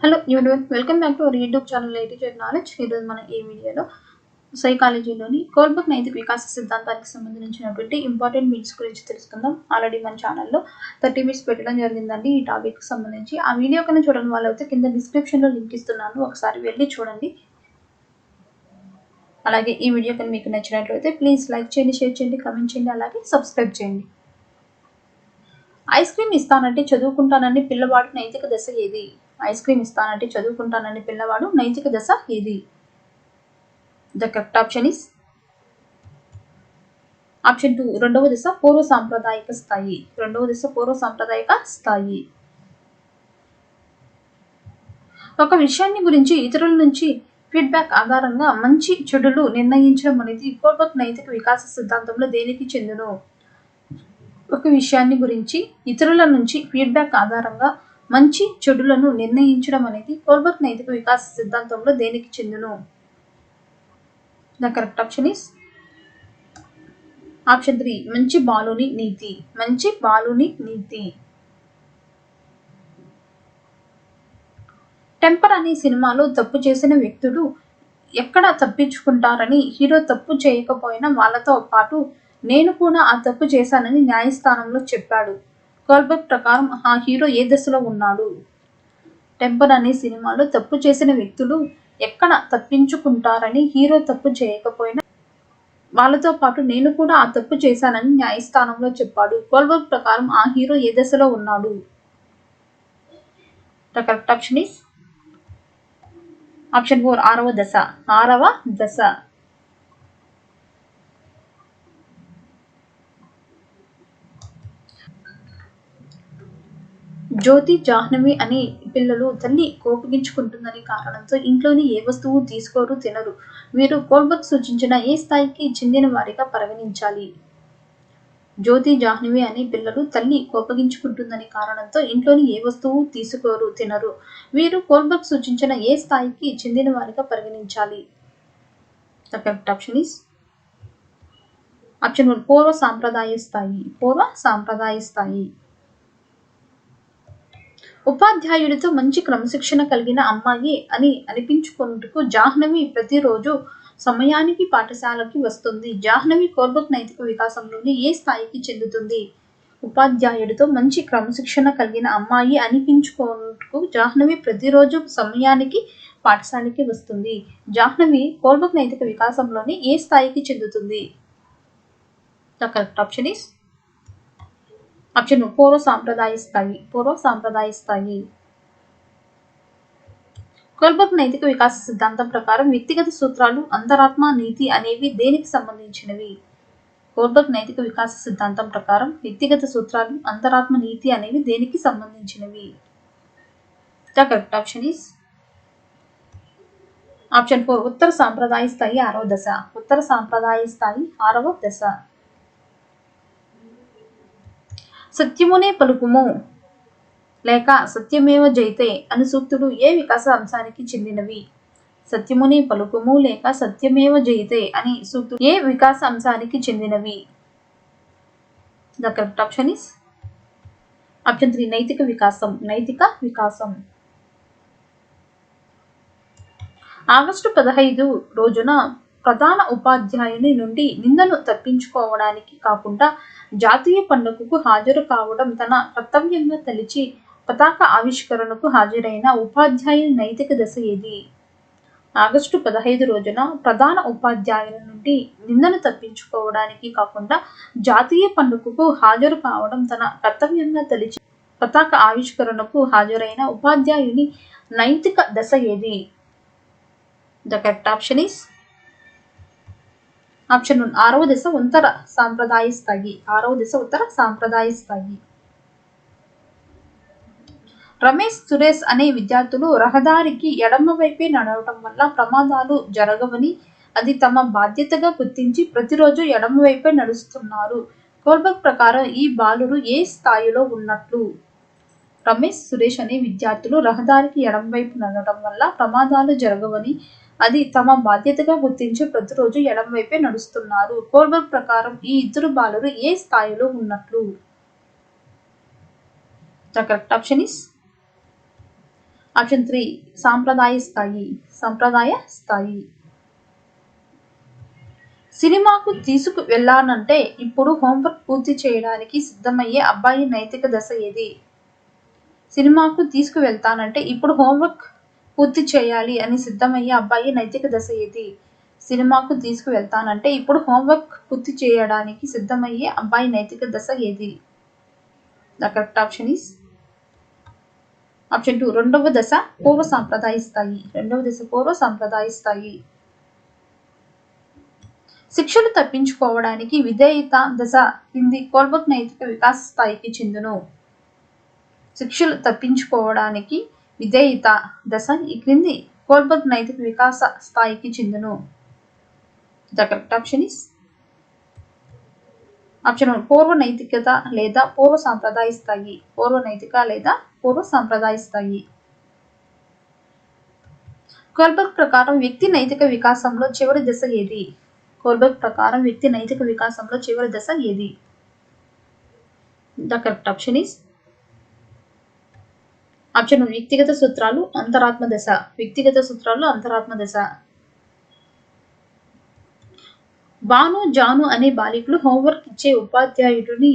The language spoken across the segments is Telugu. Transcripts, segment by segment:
Hello YouTube welcome back to our YouTube channel teacher knowledge. ఈరోజు మనం ఈ వీడియోలో సైకాలజీలోని కోల్బర్గ్ నైతిక వికాస సిద్ధాంతానికి సంబంధించినటువంటి ఇంపార్టెంట్ బిట్స్ గురించి తెలుసుకుందాం. ఆల్రెడీ మన ఛానల్లో 30 బిట్స్ పెట్టడం జరిగిందండి ఈ టాపిక్కి సంబంధించి. ఆ వీడియో కన్నా చూడని వాళ్ళైతే కింద డిస్క్రిప్షన్లో లింక్ ఇస్తున్నాను, ఒకసారి వెళ్ళి చూడండి. అలాగే ఈ వీడియో కన్నా మీకు నచ్చినట్లయితే ప్లీజ్ లైక్ చేయండి, షేర్ చేయండి, కామెంట్ చేయండి, అలాగే సబ్స్క్రైబ్ చేయండి. ఐస్ క్రీమ్ ఇస్తానంటే చదువుకుంటానని పిల్లవాడు నైతిక దశ ఏది? ఐస్ క్రీమ్ ఇస్తానంటే చదువుకుంటానని పిల్లవాడు నైతిక దశ ఏది? The correct option is option 2, రెండవ దశ పూర్వ సాంప్రదాయిక స్థాయి. రెండవ దశ పూర్వ సాంప్రదాయిక స్థాయి. ఒక విషయాన్ని గురించి ఇతరుల నుంచి ఫీడ్బ్యాక్ ఆధారంగా మంచి చెడులు నిర్ణయించడం అనేది కోల్బర్గ్ నైతిక వికాస సిద్ధాంతంలో దేనికి చెందును? ఒక విషయాన్ని గురించి ఇతరుల నుంచి ఫీడ్బ్యాక్ ఆధారంగా మంచి చెడులను నిర్ణయించడం అనేది కోల్బర్గ్ నైతిక వికాస సిద్ధాంతంలో దేనికి చెందును? The correct option is option 3, మంచి బాలుని నీతి. మంచి బాలుని నీతి. టెంపర్ అనే సినిమాలో తప్పు చేసిన వ్యక్తులు ఎక్కడ తప్పించుకుంటారని హీరో తప్పు చేయకపోయినా వాళ్ళతో పాటు నేను కూడా ఆ తప్పు చేశానని న్యాయస్థానంలో చెప్పాడు. కోల్బర్గ్ ప్రకారం ఆ హీరో ఏ దశలో ఉన్నాడు? టెంపర్ అనే సినిమాలో తప్పు చేసిన వ్యక్తులు ఎక్కడ తప్పించుకుంటారని హీరో తప్పు చేయకపోయినా వాళ్ళతో పాటు నేను కూడా ఆ తప్పు చేశానని న్యాయస్థానంలో చెప్పాడు. కోల్బర్గ్ ప్రకారం ఆ హీరో ఏ దశలో ఉన్నాడు? The correct option is option 4, 6వ దశ. 6వ దశ. జ్యోతి, జాహ్నవి అనే పిల్లలు తల్లి కోపగించుకుంటుందని కారణంతో ఇంట్లోని ఏ వస్తువు తీసుకోరు, తినరు. వీరు కోల్బర్గ్ సూచించిన ఏ స్థాయికి చెందిన వారిగా పరిగణించాలి? జ్యోతి, జాహ్నవి అనే పిల్లలు తల్లి కోపగించుకుంటుందని కారణంతో ఇంట్లోని ఏ వస్తువు తీసుకోరు, తినరు. వీరు కోల్బర్గ్ సూచించిన ఏ స్థాయికి చెందిన వారిగా పరిగణించాలి? The correct option is option 1, పూర్వ సాంప్రదాయ స్థాయి. పూర్వ సాంప్రదాయ స్థాయి. ఉపాధ్యాయుడితో మంచి క్రమశిక్షణ కలిగిన అమ్మాయి అని అనిపించుకున్నట్టుకు జాహ్నవి ప్రతిరోజు సమయానికి పాఠశాలకి వస్తుంది. జాహ్నవి కోల్బర్గ్ నైతిక వికాసంలోని ఏ స్థాయికి చెందుతుంది? ఉపాధ్యాయుడితో మంచి క్రమశిక్షణ కలిగిన అమ్మాయి అనిపించుకున్నట్టుకు జాహ్నవి ప్రతిరోజు సమయానికి పాఠశాలకి వస్తుంది. జాహ్నవి కోల్బర్గ్ నైతిక వికాసంలోని ఏ స్థాయికి చెందుతుంది? The correct option is option 2, పూర్వ సాంప్రదాయ స్థాయి. పూర్వ సాంప్రదాయ స్థాయి. కోల్బర్గ్ నైతిక వికాస సిద్ధాంతం ప్రకారం వ్యక్తిగత సూత్రాలు, అంతరాత్మ, నీతి అనేవి దేనికి సంబంధించినవి? కోల్బర్గ్ నైతిక వికాస సిద్ధాంతం ప్రకారం వ్యక్తిగత సూత్రాలు, అంతరాత్మ, నీతి అనేవి దేనికి సంబంధించినవి? The correct option is option 4, ఉత్తర సాంప్రదాయ స్థాయి 6వ దశ. ఉత్తర సాంప్రదాయ స్థాయి 6వ దశ. సత్యమునే పలుకుము లేక సత్యమేవ జయతే అను సూక్తులు ఏ వికాస అంశానికి చెందినవి? సత్యమునే పలుకుము లేక సత్యమేవ జయతే అని సూక్తులు ఏ వికాస అంశానికి చెందినవి? The correct option is option 3, నైతిక వికాసం. నైతిక వికాసం. ఆగస్టు 15 రోజున ప్రధాన ఉపాధ్యాయుని నుండి నిందను తప్పించుకోవడానికి కాకుండా జాతీయ పండుగకు హాజరు కావడం తన కర్తవ్యంగా తలిచి పతాక ఆవిష్కరణకు హాజరైన ఉపాధ్యాయుని నైతిక దశ ఏది? ఆగస్టు 15 రోజున ప్రధాన ఉపాధ్యాయుని నుండి నిందను తప్పించుకోవడానికి కాకుండా జాతీయ పండుగకు హాజరు కావడం తన కర్తవ్యంగా తలిచి పతాక ఆవిష్కరణకు హాజరైన ఉపాధ్యాయుని నైతిక దశ ఏది? The correct option is option 1, 6వ దశ ఉత్తర సాంప్రదాయ స్థాయి. 6వ దశ ఉత్తర సాంప్రదాయ స్థాయి. రమేష్, సురేష్ అనే విద్యార్థులు రహదారికి ఎడమ వైపే నడవటం వల్ల ప్రమాదాలు జరగవని అది తమ బాధ్యతగా గుర్తించి ప్రతిరోజు ఎడమ వైపే నడుస్తున్నారు. కోల్బర్గ్ ప్రకారం ఈ బాలురు ఏ స్థాయిలో ఉన్నట్లు? రమేష్, సురేష్ అనే విద్యార్థులు రహదారికి ఎడమ వైపు నడవటం వల్ల ప్రమాదాలు జరగవని అది తమ బాధ్యతగా గుర్తించి ప్రతిరోజు ఎడమ వైపే నడుస్తున్నారు. కోల్బర్గ్ ప్రకారం ఈ ఇద్దరు బాలురు ఏ స్థాయిలో ఉన్నట్లు? The correct option is option 3 సాంప్రదాయ స్థాయి. సంప్రదాయ స్థాయి. సినిమాకు తీసుకు వెళ్ళానంటే ఇప్పుడు హోంవర్క్ పూర్తి చేయడానికి సిద్ధమయ్యే అబ్బాయి నైతిక దశ ఏది? సినిమాకు తీసుకువెళ్తానంటే ఇప్పుడు హోంవర్క్ పూర్తి చేయాలి అని సిద్ధమయ్యే అబ్బాయి నైతిక దశ ఏది? సినిమాకు తీసుకువెళ్తానంటే ఇప్పుడు హోంవర్క్ పూర్తి చేయడానికి సిద్ధమయ్యే అబ్బాయి నైతిక దశ ఏది? The correct option is option 2 రెండవ దశ పూర్వ సాంప్రదాయ స్థాయి. రెండవ దశ పూర్వ సాంప్రదాయ స్థాయి. శిక్షలు తప్పించుకోవడానికి విధేయత దశ కింది కోల్బర్గ్ నైతిక వికాస స్థాయికి చెందును. శిక్షలు తప్పించుకోవడానికి విధేయత దశ ఈ క్రింది కోల్బర్గ్ నైతిక వికాస స్థాయికి చెందును. The correct option is option 1 పూర్వ నైతికత లేదా పూర్వ సాంప్రదాయ స్థాయి. పూర్వ నైతిక లేదా పూర్వ సాంప్రదాయ స్థాయి. కోల్బర్గ్ ప్రకారం వ్యక్తి నైతిక వికాసంలో చివరి దశ ఏది? కోల్బర్గ్ ప్రకారం వ్యక్తి నైతిక వికాసంలో చివరి దశ ఏది? The correct option is option 1 వ్యక్తిగత సూత్రాలు అంతరాత్మ దశ. వ్యక్తిగత సూత్రాలు అంతరాత్మ దశ. బాను జాను అనే బాలికలు హోంవర్క్ ఇచ్చే ఉపాధ్యాయుడిని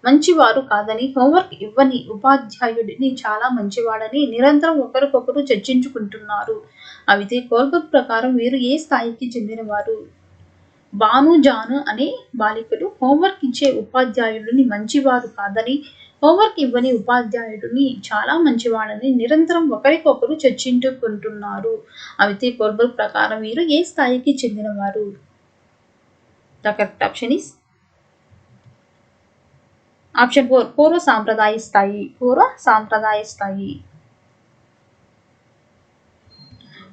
మంచివారు కాదని, హోంవర్క్ ఇవ్వని ఉపాధ్యాయుడిని చాలా మంచివాడని నిరంతరం ఒకరికొకరు చర్చించుకుంటున్నారు. అయితే కోల్బర్గ్ ప్రకారం వీరు ఏ స్థాయికి చెందినవారు? బాను జాను అనే బాలికలు హోంవర్క్ ఇచ్చే ఉపాధ్యాయుడిని మంచివారు కాదని, హోంవర్క్ ఇవ్వని ఉపాధ్యాయుడిని చాలా మంచివాడని నిరంతరం ఒకరికొకరు చర్చించుకుంటున్నారు. అయితే కోల్బర్గ్ ప్రకారం వీరు ఏ స్థాయికి చెందినవారు? The correct option is option 4 పూర్వ సాంప్రదాయ స్థాయి. పూర్వ సాంప్రదాయ స్థాయి.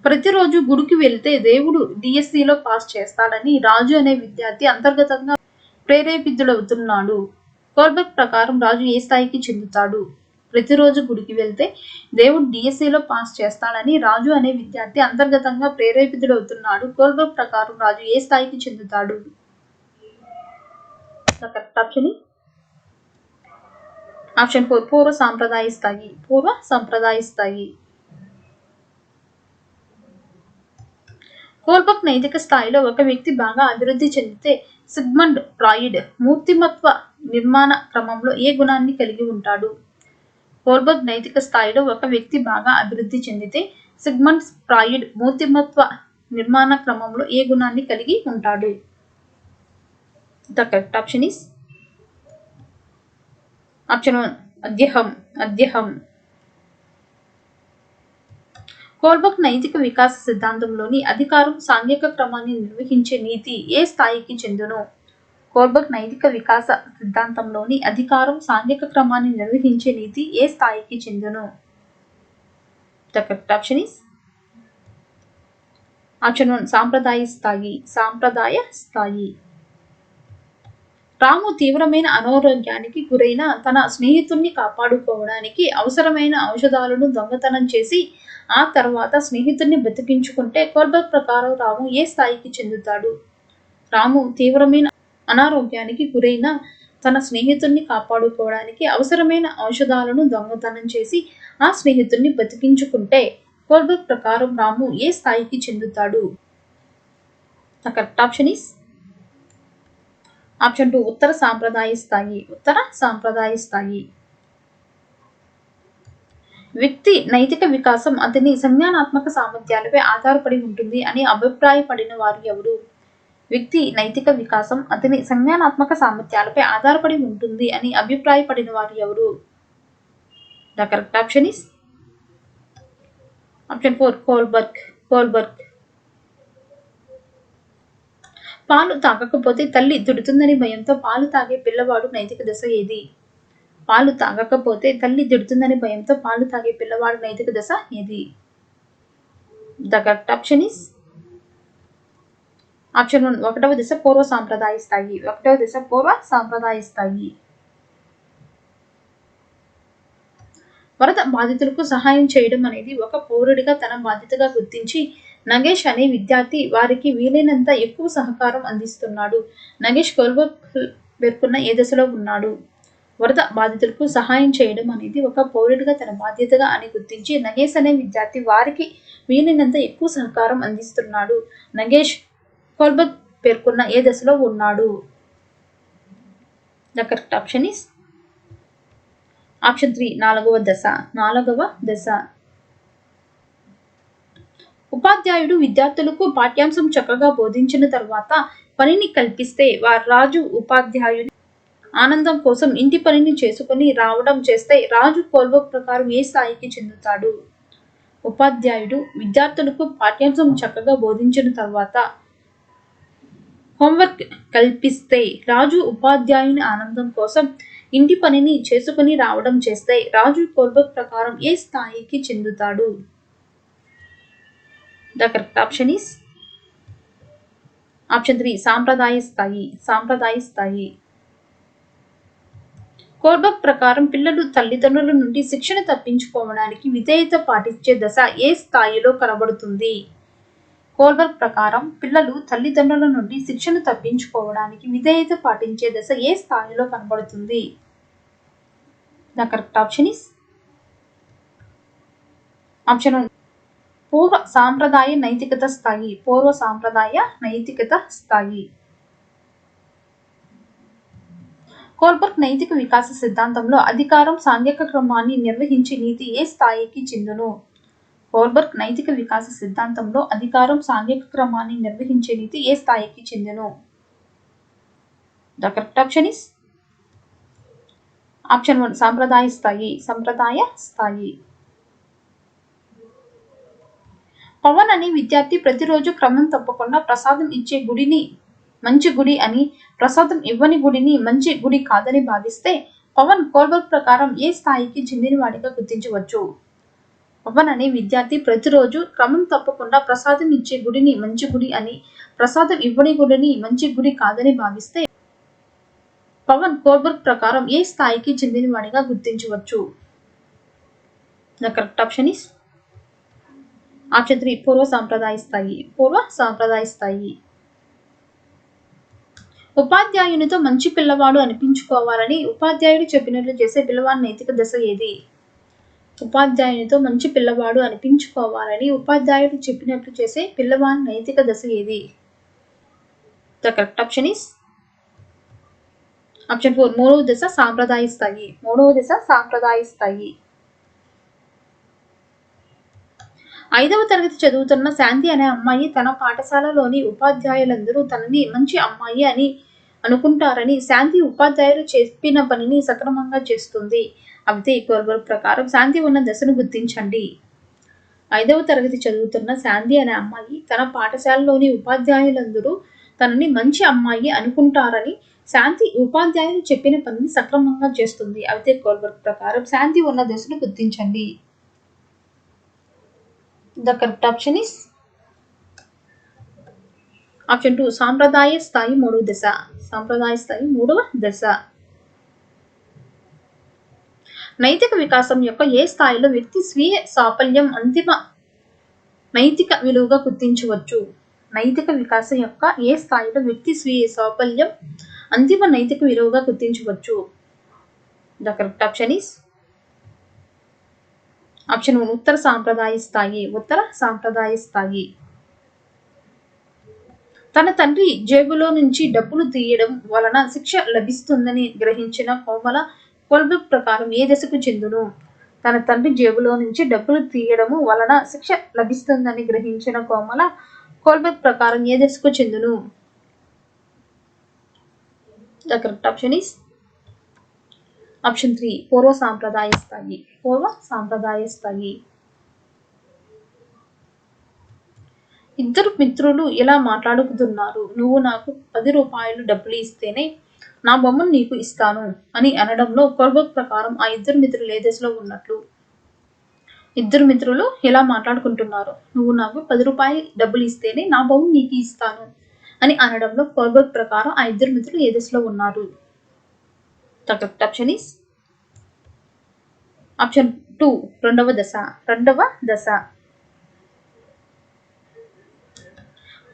ప్రతిరోజు గుడికి వెళ్తే దేవుడు డిఎస్సిలో పాస్ చేస్తాడని రాజు అనే విద్యార్థి అంతర్గతంగా ప్రేరేపితుడవుతున్నాడు. కోల్బర్గ్ ప్రకారం రాజు ఏ స్థాయికి చెందుతాడు? ప్రతిరోజు గుడికి వెళ్తే దేవుడు డిఎస్సిలో పాస్ చేస్తాడని రాజు అనే విద్యార్థి అంతర్గతంగా ప్రేరేపితుడవుతున్నాడు. కోల్బర్గ్ ప్రకారం రాజు ఏ స్థాయికి చెందుతాడు? కరెక్ట్ ఆప్షన్ ఆప్షన్ 4 పూర్వ సాంప్రదాయ స్థాయి. పూర్వ సాంప్రదాయ స్థాయి. కోల్బర్గ్ నైతిక స్థాయిలో ఒక వ్యక్తి బాగా అభివృద్ధి చెందితే సిగ్మండ్ ఫ్రాయిడ్ మూర్తిమత్వ నిర్మాణ క్రమంలో ఏ గుణాన్ని కలిగి ఉంటాడు? కోల్బర్గ్ నైతిక స్థాయిలో ఒక వ్యక్తి బాగా అభివృద్ధి చెందితే సిగ్మండ్ ఫ్రాయిడ్ మూర్తిమత్వ నిర్మాణ క్రమంలో ఏ గుణాన్ని కలిగి ఉంటాడు? The correct option is option 1 అధ్యహం. అధ్యహం. కోల్బర్గ్ నైతిక వికాస సిద్ధాంతంలోని అధికారం సాంఘిక క్రమాన్ని నిర్వహించే నీతి ఏ స్థాయికి చెందును? కోల్బర్గ్ నైతిక వికాస సిద్ధాంతంలోని అధికారం సాంఘిక క్రమాన్ని నిర్వహించే నీతి ఏ స్థాయికి చెందును? The correct option is option 1 సాంప్రదాయ స్థాయి. సాంప్రదాయ స్థాయి. రాము తీవ్రమైన అనారోగ్యానికి గురైన తన స్నేహితుణ్ణి కాపాడుకోవడానికి అవసరమైన ఔషధాలను దొంగతనం చేసి ఆ తర్వాత స్నేహితుడిని బతికించుకుంటే కోల్బర్గ్ ప్రకారం రాము ఏ స్థాయికి చెందుతాడు? రాము తీవ్రమైన అనారోగ్యానికి గురైన తన స్నేహితుడిని కాపాడుకోవడానికి అవసరమైన ఔషధాలను దొంగతనం చేసి ఆ స్నేహితుడిని బతికించుకుంటే కోల్బర్గ్ ప్రకారం రాము ఏ స్థాయికి చెందుతాడు? The correct option is option 2 ఉత్తర సాంప్రదాయ స్థాయి. ఉత్తర సాంప్రదాయ స్థాయి. వ్యక్తి నైతిక వికాసం అతని సంజ్ఞానాత్మక సామర్థ్యాలపై ఆధారపడి ఉంటుంది అని అభిప్రాయపడిన వారు ఎవరు? వ్యక్తి నైతిక వికాసం అతని సంజ్ఞానాత్మక సామర్థ్యాలపై ఆధారపడి ఉంటుంది అని అభిప్రాయపడిన వారు ఎవరు? The correct option is option 4 Kohlberg. Kohlberg. పాలు తాగకపోతే తల్లి తిడుతుందని భయంతో పాలు తాగే పిల్లవాడు నైతిక దశ ఏది? పాలు తాగకపోతే తల్లి తిడుతుందని భయంతో పాలు తాగే పిల్లవాడు నైతిక దశ ఏది? The correct option is option 1 ఒకటవ దశ పూర్వ సాంప్రదాయ స్థాయి. ఒకటవ దశ పూర్వ సాంప్రదాయ స్థాయి. వరద బాధితులకు సహాయం చేయడం అనేది ఒక పౌరుడిగా తన బాధ్యతగా గుర్తించి నగేష్ అనే విద్యార్థి వారికి వీలైనంత ఎక్కువ సహకారం అందిస్తున్నాడు. నగేష్ కోల్బర్గ్ పేర్కొన్న ఏ దశలో ఉన్నాడు? వరద బాధితులకు సహాయం చేయడం అనేది ఒక పౌరుడిగా తన బాధ్యతగా అని గుర్తించి నగేష్ అనే విద్యార్థి వారికి వీలైనంత ఎక్కువ సహకారం అందిస్తున్నాడు. నగేష్ కోల్బర్గ్ పేర్కొన్న ఏ దశలో ఉన్నాడు? The correct option is option 3 నాలుగవ దశ. ఉపాధ్యాయుడు విద్యార్థులకు పాఠ్యాంశం చక్కగా బోధించిన తరువాత పనిని కల్పిస్తే రాజు ఉపాధ్యాయుని ఆనందం కోసం ఇంటి పనిని చేసుకుని రావడం చేస్తే రాజు కోల్బర్గ్ ప్రకారం ఏ స్థాయికి చెందుతాడు? ఉపాధ్యాయుడు విద్యార్థులకు పాఠ్యాంశం చక్కగా బోధించిన తర్వాత హోంవర్క్ కల్పిస్తే రాజు ఉపాధ్యాయుని ఆనందం కోసం ఇంటి పనిని చేసుకుని రావడం చేస్తే రాజు కోల్బర్గ్ ప్రకారం ఏ స్థాయికి చెందుతాడు? The correct option is option 3 సాంప్రదాయ స్థాయి. కోల్బర్గ్ ప్రకారం పిల్లలు తల్లిదండ్రుల నుండి శిక్షణ తప్పించుకోవడానికి విధేయత పాటించే దశ ఏ స్థాయిలో కనబడుతుంది? కోల్బర్గ్ ప్రకారం పిల్లలు తల్లిదండ్రుల నుండి శిక్షణ తప్పించుకోవడానికి విధేయత పాటించే దశ ఏ స్థాయిలో కనబడుతుంది? The correct option is option 1 పూర్వ సాంప్రదాయ నైతికత స్థాయి. కోల్బర్గ్ నైతిక వికాస సిద్ధాంతంలో అధికారం సాంఘిక క్రమాన్ని నిర్వహించే నీతి ఏ స్థాయికి చెందును? కోల్బర్గ్ నైతిక వికాస సిద్ధాంతంలో అధికారం సాంఘిక క్రమాన్ని నిర్వహించే నీతి ఏ స్థాయికి చెందును? The correct option is option 1 సంప్రదాయ స్థాయి. పవన్ అనే విద్యార్థి ప్రతిరోజు క్రమం తప్పకుండా ప్రసాదం ఇచ్చే గుడిని మంచి గుడి అని, ప్రసాదం ఇవ్వని గుడిని మంచి గుడి కాదని భావిస్తే పవన్ కోల్బర్గ్ ప్రకారం ఏ స్థాయికి చెందినవాడిగా గుర్తించవచ్చు? పవన్ అనే విద్యార్థి ప్రతిరోజు క్రమం తప్పకుండా ప్రసాదం ఇచ్చే గుడిని మంచి గుడి అని, ప్రసాదం ఇవ్వని గుడిని మంచి గుడి కాదని భావిస్తే పవన్ కోల్బర్గ్ ప్రకారం ఏ స్థాయికి చెందినవాడిగా గుర్తించవచ్చు? The correct option is option 3 పూర్వ సాంప్రదాయ స్థాయి. ఉపాధ్యాయునితో మంచి పిల్లవాడు అనిపించుకోవాలని ఉపాధ్యాయుడు చెప్పినట్లు చేసే పిల్లవాడి నైతిక దశ ఏది? ఉపాధ్యాయునితో మంచి పిల్లవాడు అనిపించుకోవాలని ఉపాధ్యాయుడు చెప్పినట్లు చేసే పిల్లవాడి నైతిక దశ ఏది? The correct option is option 4 మూడవ దశ సాంప్రదాయ స్థాయి. 5వ తరగతి చదువుతున్న శాంతి అనే అమ్మాయి తన పాఠశాలలోని ఉపాధ్యాయులందరూ తనని మంచి అమ్మాయి అని అనుకుంటారని శాంతి ఉపాధ్యాయులు చెప్పిన పనిని సక్రమంగా చేస్తుంది. అయితే కోల్బర్గ్ ప్రకారం శాంతి ఉన్న దశను గుర్తించండి. 5వ తరగతి చదువుతున్న శాంతి అనే అమ్మాయి తన పాఠశాలలోని ఉపాధ్యాయులందరూ తనని మంచి అమ్మాయి అనుకుంటారని శాంతి ఉపాధ్యాయులు చెప్పిన పనిని సక్రమంగా చేస్తుంది. అయితే కోల్బర్గ్ ప్రకారం శాంతి ఉన్న దశను గుర్తించండి. The correct option is option 2 సాంప్రదాయ స్థాయి మూడవ దశ. నైతిక వికాసం యొక్క ఏ స్థాయిలో వ్యక్తి స్వీయ సాఫల్యం అంతిమ నైతిక విలువగా గుర్తించవచ్చు? నైతిక వికాసం యొక్క ఏ స్థాయిలో వ్యక్తి స్వీయ సాఫల్యం అంతిమ నైతిక విలువగా గుర్తించవచ్చు? The correct option is option 1 ఉత్తర సాంప్రదాయ స్థాయి. తన తండ్రి జేబులో నుంచి డబ్బులు తీయడం వలన శిక్ష లభిస్తుందని గ్రహించిన కోమల కోల్బర్గ్ ప్రకారం ఏ దశకు చెందును? తన తండ్రి జేబులో నుంచి డబ్బులు తీయడము వలన శిక్ష లభిస్తుందని గ్రహించిన కోమల కోల్బర్గ్ ప్రకారం ఏ దశకు చెందును? The correct option is option 3 పూర్వ సాంప్రదాయ స్థాయి. ఇద్దరు మిత్రులు ఇలా మాట్లాడుకుతున్నారు. నువ్వు నాకు 10 రూపాయలు డబ్బులు ఇస్తేనే నా బొమ్మను నీకు ఇస్తాను అని అనడంలో కోల్బర్గ్ ప్రకారం ఆ ఇద్దరు మిత్రులు ఏ దశలో ఉన్నట్లు? ఇద్దరు మిత్రులు ఇలా మాట్లాడుకుంటున్నారు. నువ్వు నాకు 10 రూపాయలు డబ్బులు ఇస్తేనే నా బొమ్మను నీకు ఇస్తాను అని అనడంలో కోల్బర్గ్ ప్రకారం ఆ ఇద్దరు మిత్రులు ఏ దశలో ఉన్నారు? The correct option is option 2 రెండవ దశ.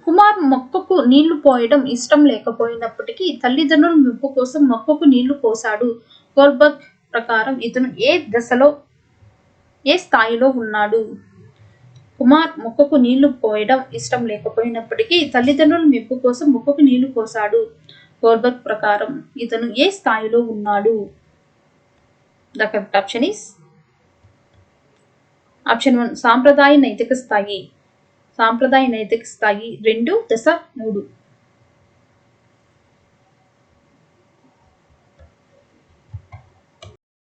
కుమార్ మొక్కకు నీళ్లు పోయడం ఇష్టం లేకపోయినప్పటికీ తల్లిదండ్రుల మెప్పు కోసం మొక్కకు నీళ్లు పోశాడు. గోల్బర్గ్ ప్రకారం ఇతను ఏ స్థాయిలో ఉన్నాడు? కుమార్ మొక్కకు నీళ్లు పోయడం ఇష్టం లేకపోయినప్పటికీ తల్లిదండ్రుల మెప్పు కోసం మొక్కకు నీళ్లు పోశాడు. గోల్బర్గ్ ప్రకారం ఇతను ఏ స్థాయిలో ఉన్నాడు? The correct option is option 1 సాంప్రదాయ నైతిక స్థాయి. 2 దశ 3.